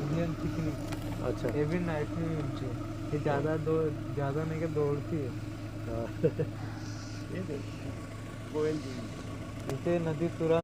Indian चिकनी। अच्छा ये भी नाइट में मिलती है। ये ज़्यादा नहीं कि दौड़ती है। हाँ। ये देख, कोयल जी इसे नदी तुरंत